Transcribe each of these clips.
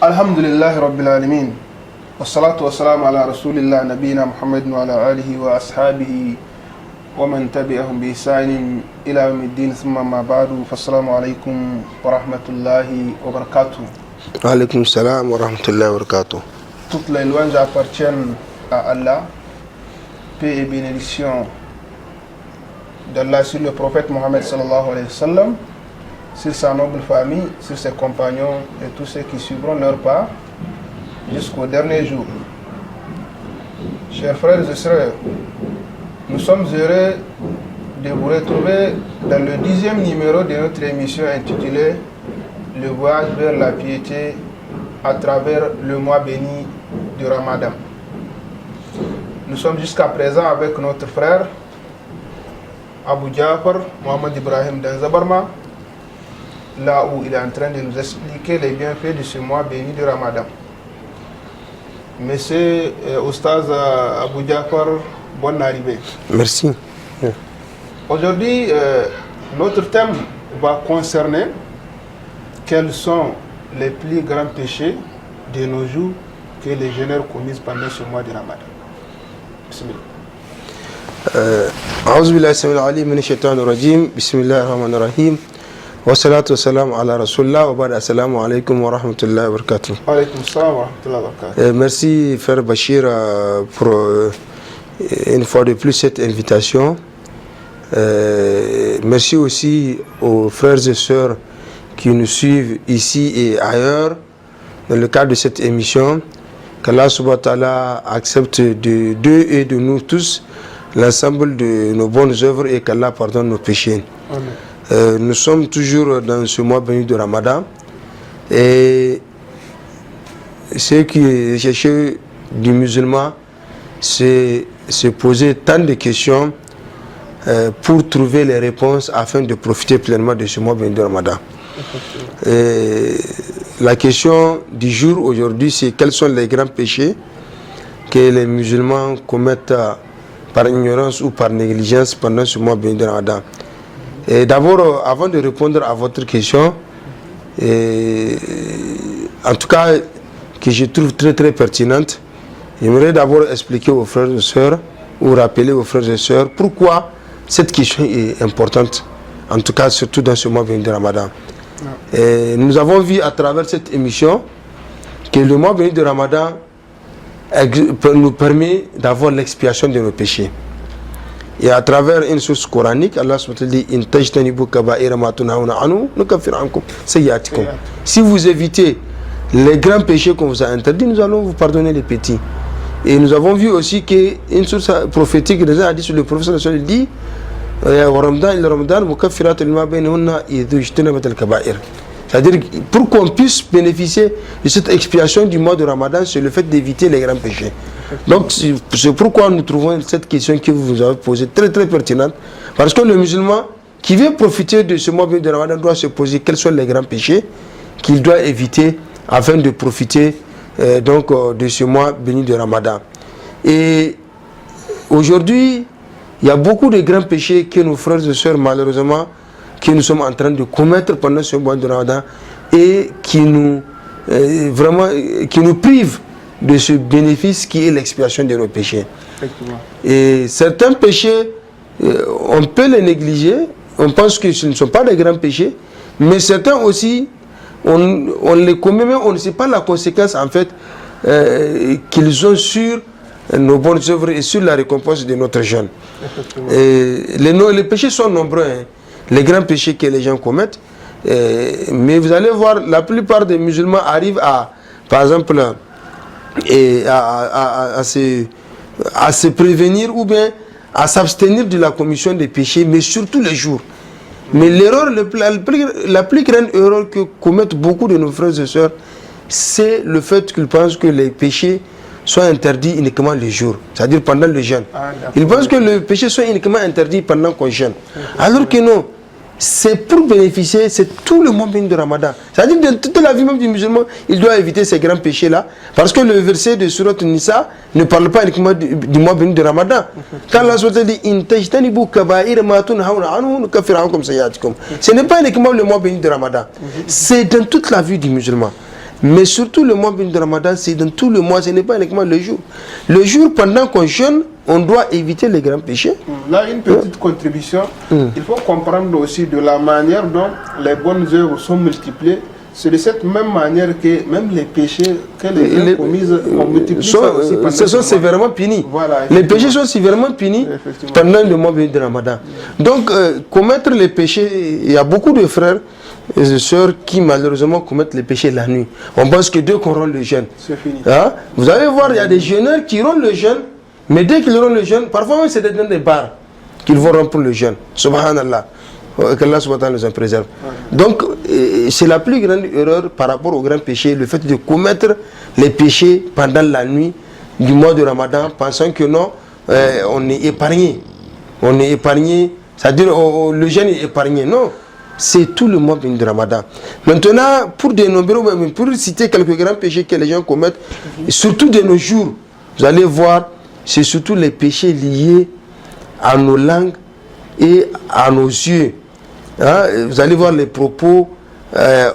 Alhamdulillah Rabbil Alamin. Wassalatu wassalamu ala Rasulillah Nabina Muhammadin wa ala alihi wa ashabihi wa man tabi'ahum bi ihsanin ila yawmiddin thumma ma ba'du. Fassalamu alaykum wa rahmatullahi wa barakatuh. Wa alaykum salam wa rahmatullahi wa barakatuh. Toutes les louanges appartiennent à Allah. Paix et bénédiction d'Allah sur le prophète Mohammed sallallahu alayhi wa sallam, sur sa noble famille, sur ses compagnons et tous ceux qui suivront leur pas jusqu'au dernier jour. Chers frères et sœurs, nous sommes heureux de vous retrouver dans le 10e numéro de notre émission intitulée Le voyage vers la piété à travers le mois béni du Ramadan. Nous sommes jusqu'à présent avec notre frère Abu Jafar Mohamed Ibrahim Danzabarma, là où il est en train de nous expliquer les bienfaits de ce mois béni du Ramadan. Monsieur Oustaz Abu Jafar, bonne arrivée. Merci. Aujourd'hui, notre thème va concerner quels sont les plus grands péchés de nos jours que les jeûneurs commettent pendant ce mois de Ramadan. أعوذ بالله السميع العليم من الشيطان الرجيم بسم الله الرحمن الرحيم والصلاة والسلام على رسول الله وبعد السلام عليكم ورحمة الله وبركاته. وعليكم السلام ورحمة الله وبركاته. Merci frère Bachir pour une fois de plus cette invitation. Merci aussi aux frères et sœurs qui nous suivent ici et ailleurs dans le cadre de cette émission. Qu'Allah subhanahu wa ta'ala accepte d'eux et de nous tous l'ensemble de nos bonnes œuvres et qu'Allah pardonne nos péchés. Nous sommes toujours dans ce mois béni de Ramadan et ce qui est cherché du musulman, c'est se poser tant de questions pour trouver les réponses afin de profiter pleinement de ce mois béni de Ramadan. La question du jour aujourd'hui, c'est quels sont les grands péchés que les musulmans commettent par ignorance ou par négligence pendant ce mois béni de Ramadan. Et d'abord, avant de répondre à votre question, en tout cas que je trouve très très pertinente, j'aimerais d'abord expliquer aux frères et sœurs ou rappeler aux frères et sœurs pourquoi cette question est importante, en tout cas surtout dans ce mois béni de Ramadan. Et nous avons vu à travers cette émission que le mois béni de Ramadan nous permet d'avoir l'expiation de nos péchés. Et à travers une source coranique, Allah dit si vous évitez les grands péchés qu'on vous a interdits, nous allons vous pardonner les petits. Et nous avons vu aussi qu'une source prophétique déjà a dit sur le prophète dit c'est-à-dire pour qu'on puisse bénéficier de cette expiation du mois de Ramadan, c'est le fait d'éviter les grands péchés. Donc c'est pourquoi nous trouvons cette question que vous avez posée très très pertinente, parce que le musulman qui veut profiter de ce mois de Ramadan doit se poser quels sont les grands péchés qu'il doit éviter afin de profiter de ce mois béni de Ramadan. Et aujourd'hui, il y a beaucoup de grands péchés que nos frères et sœurs, malheureusement, que nous sommes en train de commettre pendant ce mois de Ramadan et qui nous privent de ce bénéfice qui est l'expiation de nos péchés. Et certains péchés, on peut les négliger, on pense que ce ne sont pas des grands péchés, mais certains aussi, on les commet, mais on ne sait pas la conséquence en fait qu'ils ont sur nos bonnes œuvres et sur la récompense de notre jeûne. Les péchés sont nombreux, hein, les grands péchés que les gens commettent, mais vous allez voir, la plupart des musulmans arrivent à, par exemple, à se prévenir ou bien à s'abstenir de la commission des péchés, mais surtout les jours. Mais l'erreur, la plus grande erreur que commettent beaucoup de nos frères et sœurs, c'est le fait qu'ils pensent que les péchés soit interdit uniquement le jour, c'est-à-dire pendant le jeûne. Ils pensent que le péché soit uniquement interdit pendant qu'on jeûne. Alors que non, c'est pour bénéficier, c'est tout le mois béni de Ramadan. C'est-à-dire dans toute la vie même du musulman, il doit éviter ces grands péchés-là, parce que le verset de Surat Nisa ne parle pas uniquement du mois béni de Ramadan. Quand Allah dit ce n'est pas uniquement le mois béni de Ramadan, c'est dans toute la vie du musulman. Mais surtout le mois de Ramadan, c'est dans tout le mois, ce n'est pas uniquement le jour. Le jour, pendant qu'on jeûne, on doit éviter les grands péchés. Là, une petite contribution. Il faut comprendre aussi de la manière dont les bonnes œuvres sont multipliées. C'est de cette même manière que même les péchés que les œuvres commises, on multiplie ça aussi. Ce sont sévèrement punis. Voilà, les péchés sont sévèrement punis pendant le mois de Ramadan. Donc, commettre les péchés, il y a beaucoup de frères et de sœurs qui malheureusement commettent les péchés la nuit. On pense que dès qu'on rompt le jeûne, c'est fini. Hein? Vous allez voir, il y a des jeûneurs qui rompent le jeûne, mais dès qu'ils rompent le jeûne, parfois même c'est dans des bars qu'ils vont rompre le jeûne. Subhanallah. qu'Allah nous en préserve. Donc, c'est la plus grande erreur par rapport au grand péché, le fait de commettre les péchés pendant la nuit du mois de Ramadan, pensant que non, on est épargné. On est épargné, c'est-à-dire le jeûne est épargné. Non, c'est tout le mois de Ramadan. Maintenant, pour dénombrer, pour citer quelques grands péchés que les gens commettent, surtout de nos jours, vous allez voir, c'est surtout les péchés liés à nos langues et à nos yeux. Hein? Vous allez voir les propos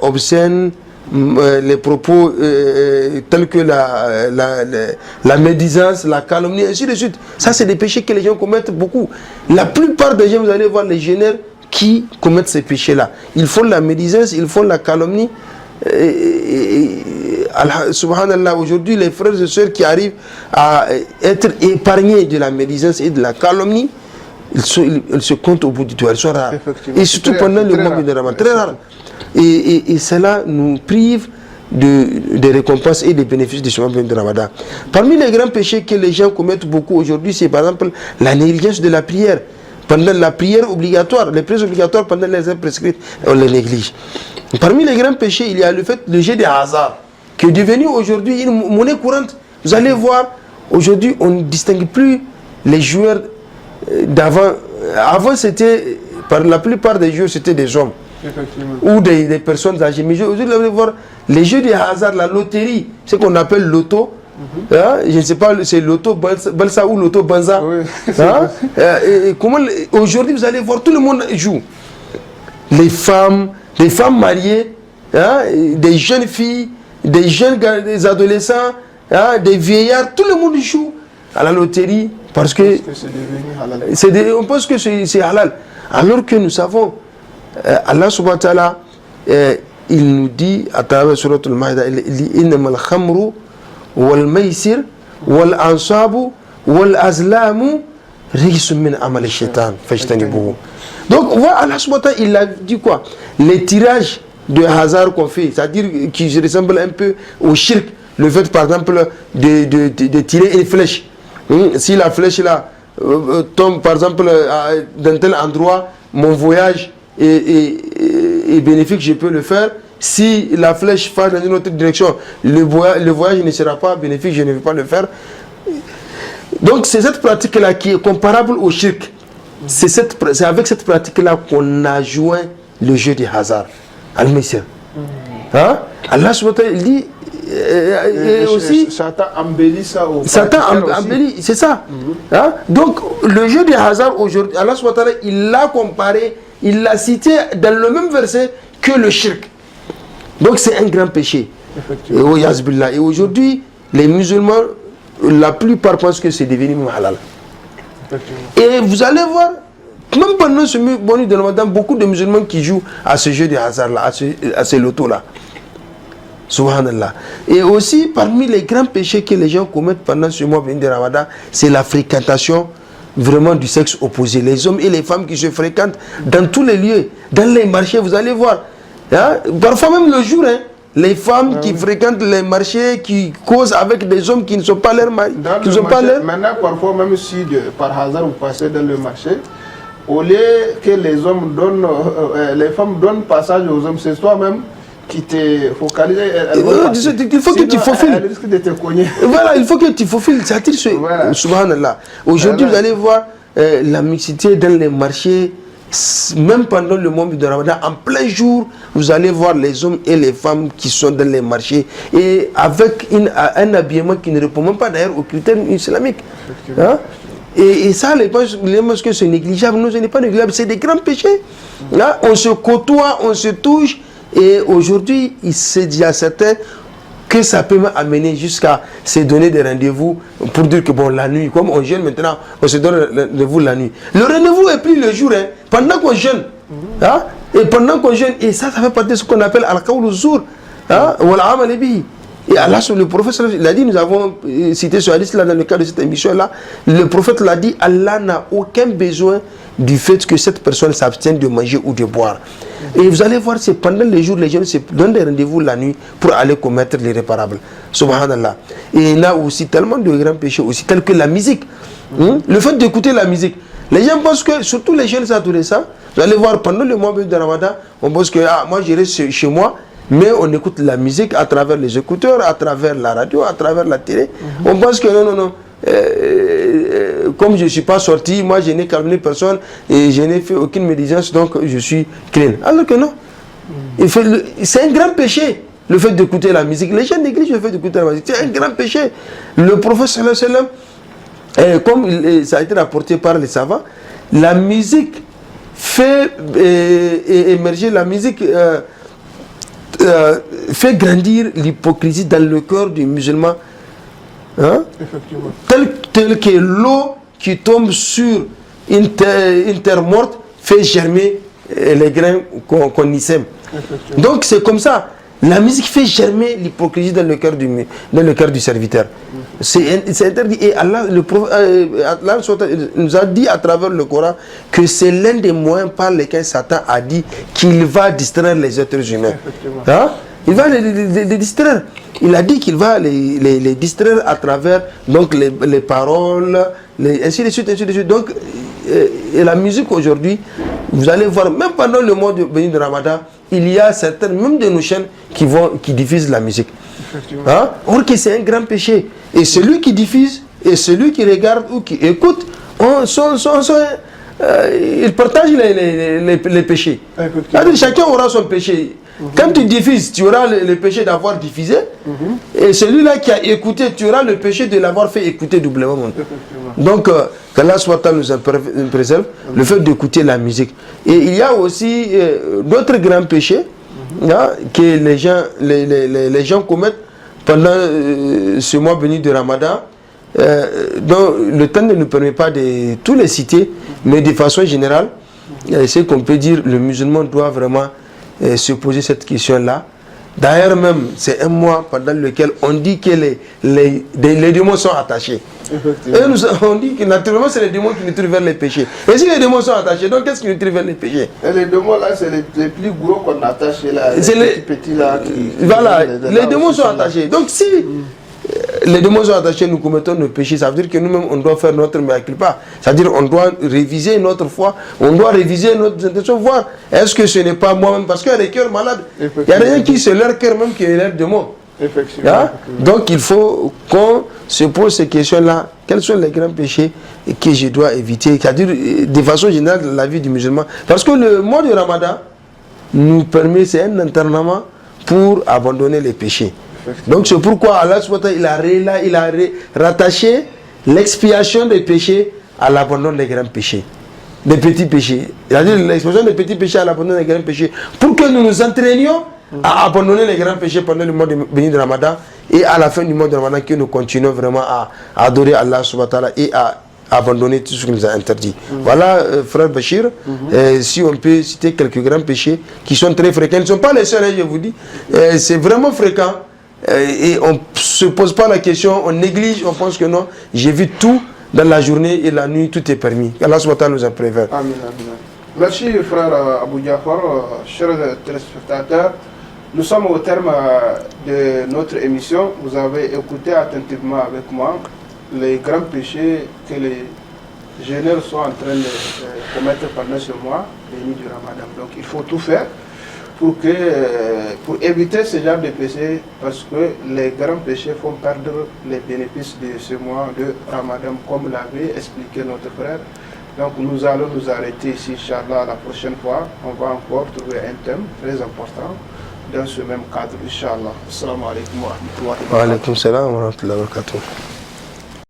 obscènes, les propos tels que la médisance, la calomnie, ainsi de suite. Ça, c'est des péchés que les gens commettent beaucoup. La plupart des gens, vous allez voir les jeûneurs qui commettent ces péchés-là. Ils font la médisance, ils font la calomnie. Subhanallah, aujourd'hui, les frères et sœurs qui arrivent à être épargnés de la médisance et de la calomnie, ils se comptent au bout du doigt, ils sont rares. Et surtout pendant le mois de Ramadan, très rare. Et cela nous prive des récompenses et des bénéfices de ce mois de Ramadan. Parmi les grands péchés que les gens commettent beaucoup aujourd'hui, c'est par exemple la négligence de la prière. Pendant la prière obligatoire, les prières obligatoires pendant les heures prescrites, on les néglige. Parmi les grands péchés, il y a le fait de jeu de hasard, qui est devenu aujourd'hui une monnaie courante. Vous allez voir, aujourd'hui, on ne distingue plus les joueurs d'avant. Avant, c'était, par la plupart des joueurs, c'était des hommes. Ou des personnes âgées. Mais aujourd'hui, vous allez voir, les jeux de hasard, la loterie, ce qu'on appelle l'auto, hein? Je ne sais pas, c'est l'auto Balsa ou l'auto Banza. Oui. Hein? Aujourd'hui, vous allez voir, tout le monde joue. Les femmes mariées, hein? Des jeunes filles, des adolescents, hein? Des vieillards, tout le monde joue à la loterie parce que c'est devenu halal. On pense que c'est halal. Alors que nous savons, Allah subhanahu wa ta'ala, il nous dit à travers Surat al-Maïda, il dit Innama al-khamru wal-maysir wal-ansabu wal-azlamu rijsun min amal al-shaitan fajtanibuhu. Donc, voilà, Allah subhanahu wa ta'ala, il a dit quoi? Les tirages de hasard qu'on fait, c'est-à-dire qui ressemblent un peu au shirk, le fait par exemple de tirer une flèche. Si la flèche là tombe par exemple dans tel endroit, mon voyage est bénéfique, je peux le faire. Si la flèche part dans une autre direction, le voyage ne sera pas bénéfique, je ne vais pas le faire. Donc c'est cette pratique-là qui est comparable au shirk. C'est avec cette pratique-là qu'on a joint le jeu du hasard. Al-Misr. Hein? Allah subhanahu wa ta'ala dit aussi, Satan embellit ça au Satan embellit, c'est ça. Hein? Donc le jeu du hasard aujourd'hui, Allah subhanahu wa ta'ala, il l'a comparé, il l'a cité dans le même verset que le shirk. Donc c'est un grand péché. Et aujourd'hui, les musulmans, la plupart pensent que c'est devenu halal. Et vous allez voir, même pendant ce mois de Ramadan, beaucoup de musulmans qui jouent à ce jeu de hasard-là, à ce loto-là. Subhanallah. Et aussi, parmi les grands péchés que les gens commettent pendant ce mois de Ramadan, c'est la fréquentation vraiment du sexe opposé. Les hommes et les femmes qui se fréquentent dans tous les lieux, dans les marchés, vous allez voir. Hein? Parfois même le jour, hein, les femmes qui fréquentent les marchés, qui causent avec des hommes qui ne sont pas leurs maris. Maintenant, parfois même si par hasard vous passez dans le marché, au lieu que les hommes donnent, les femmes donnent passage aux hommes, c'est toi-même qui te focalise. Il faut que tu faufiles. Elle risque de te cogner. Voilà, il faut que tu faufiles. Voilà. Subhanallah. Aujourd'hui, vous allez voir la mixité dans les marchés, même pendant le mois de Ramadan, en plein jour, vous allez voir les hommes et les femmes qui sont dans les marchés et avec un habillement qui ne répond même pas d'ailleurs aux critères islamiques. Hein? Et ça, les gens que c'est négligeable. Non, ce n'est pas négligeable, c'est des grands péchés. Là, on se côtoie, on se touche. Et aujourd'hui, il se dit à certains, que ça peut m'amener jusqu'à se donner des rendez-vous pour dire que bon, la nuit, comme on jeûne maintenant, on se donne rendez-vous la nuit. Le rendez-vous est pris le jour, hein, pendant qu'on jeûne. Hein, et pendant qu'on jeûne, et ça fait partie de ce qu'on appelle al-qawlu zur. Et Allah, le prophète, il a dit, nous avons cité ce hadith là dans le cadre de cette émission là, le prophète l'a dit, Allah n'a aucun besoin du fait que cette personne s'abstienne de manger ou de boire. Et vous allez voir, c'est pendant les jours, les gens se donnent des rendez-vous la nuit pour aller commettre l'irréparable. Subhanallah. Et il y a aussi tellement de grands péchés aussi, tels que la musique. Le fait d'écouter la musique. Les gens pensent que, surtout les jeunes adolescents, vous allez voir, pendant le mois de Ramadan, on pense que moi j'irai chez moi, mais on écoute la musique à travers les écouteurs, à travers la radio, à travers la télé. On pense que non. Comme je ne suis pas sorti, moi je n'ai calmé personne et je n'ai fait aucune médisance, donc je suis clean. Alors que non. C'est un grand péché, le fait d'écouter la musique. Les gens négligent le fait d'écouter la musique. C'est un grand péché. Le prophète sallallahu alayhi wa sallam, comme ça a été rapporté par les savants, la musique fait émerger, la musique fait grandir l'hypocrisie dans le cœur du musulman. Hein? Tel que l'eau qui tombe sur une terre morte fait germer les grains qu'on y sème. Donc c'est comme ça. La musique fait germer l'hypocrisie dans le cœur du serviteur. C'est interdit. Et Allah, Allah nous a dit à travers le Coran que c'est l'un des moyens par lesquels Satan a dit qu'il va distraire les êtres humains. Hein? Il va les distraire. Il a dit qu'il va les distraire à travers donc, les paroles, ainsi de suite, ainsi de suite. Donc, et la musique aujourd'hui, vous allez voir, même pendant le mois de Ramadan, il y a certaines, même de nos chaînes, qui diffusent la musique. Hein? Or que c'est un grand péché. Et celui qui diffuse, et celui qui regarde ou qui écoute, ils partagent les péchés. Chacun aura son péché. Quand tu diffuses, tu auras le péché d'avoir diffusé. Et celui-là qui a écouté, tu auras le péché de l'avoir fait écouter doublement. Donc, qu'Allah soit nous préserve, le fait d'écouter la musique. Et il y a aussi d'autres grands péchés que les gens commettent pendant ce mois béni de Ramadan. Donc, le temps ne nous permet pas de tous les citer, mais de façon générale, c'est qu'on peut dire le musulman doit vraiment se poser cette question-là. D'ailleurs même, c'est un mois pendant lequel on dit que les démons sont attachés. Et on dit que naturellement c'est les démons qui nous tirent vers les péchés. Et si les démons sont attachés, donc qu'est-ce qui nous tire vers les péchés? Et les démons là, c'est les plus gros qu'on attache là. C'est les petits là. Voilà, les démons sont attachés. Donc si les démons sont attachés, nous commettons nos péchés, ça veut dire que nous-mêmes on doit faire notre mea culpa. C'est-à-dire on doit réviser notre foi, on doit réviser notre intention, voir est-ce que ce n'est pas moi-même, parce qu'il y a des cœurs malades. Il y a des gens qui c'est leur cœur même qui est leur démon. Effectivement. Donc il faut qu'on se pose ces questions-là. Quels sont les grands péchés que je dois éviter? C'est-à-dire de façon générale dans la vie du musulman. Parce que le mois de Ramadan nous permet, c'est un entraînement pour abandonner les péchés. Donc c'est pourquoi Allah il a rattaché l'expiation des péchés à l'abandon des grands péchés, des petits péchés. C'est-à-dire l'expiation des petits péchés à l'abandon des grands péchés, pour que nous nous entraînions à abandonner les grands péchés pendant le mois béni de Ramadan, et à la fin du mois de Ramadan que nous continuons vraiment à adorer Allah subhanahu wa ta'ala et à abandonner tout ce qu'il nous a interdit. Voilà, frère Bachir, si on peut citer quelques grands péchés qui sont très fréquents. Ils ne sont pas les seuls, je vous dis. C'est vraiment fréquent. Et on ne se pose pas la question, on néglige, on pense que non. J'ai vu tout dans la journée et la nuit, tout est permis. Allah subhanahu wa ta'ala nous en prévient. Amen, amen. Merci frère Abou Jafar, chers téléspectateurs. Nous sommes au terme de notre émission. Vous avez écouté attentivement avec moi les grands péchés que les jeûneurs sont en train de commettre pendant ce mois béni du Ramadan. Donc il faut tout faire pour éviter ce genre de péchés, parce que les grands péchés font perdre les bénéfices de ce mois de Ramadan, comme l'avait expliqué notre frère. Donc nous allons nous arrêter ici, Inch'Allah, la prochaine fois. On va encore trouver un thème très important dans ce même cadre, Inch'Allah. Assalamu alaikum wa rahmatullahi wa barakatuh. Wa alaikum salam wa rahmatullahi wa barakatuh.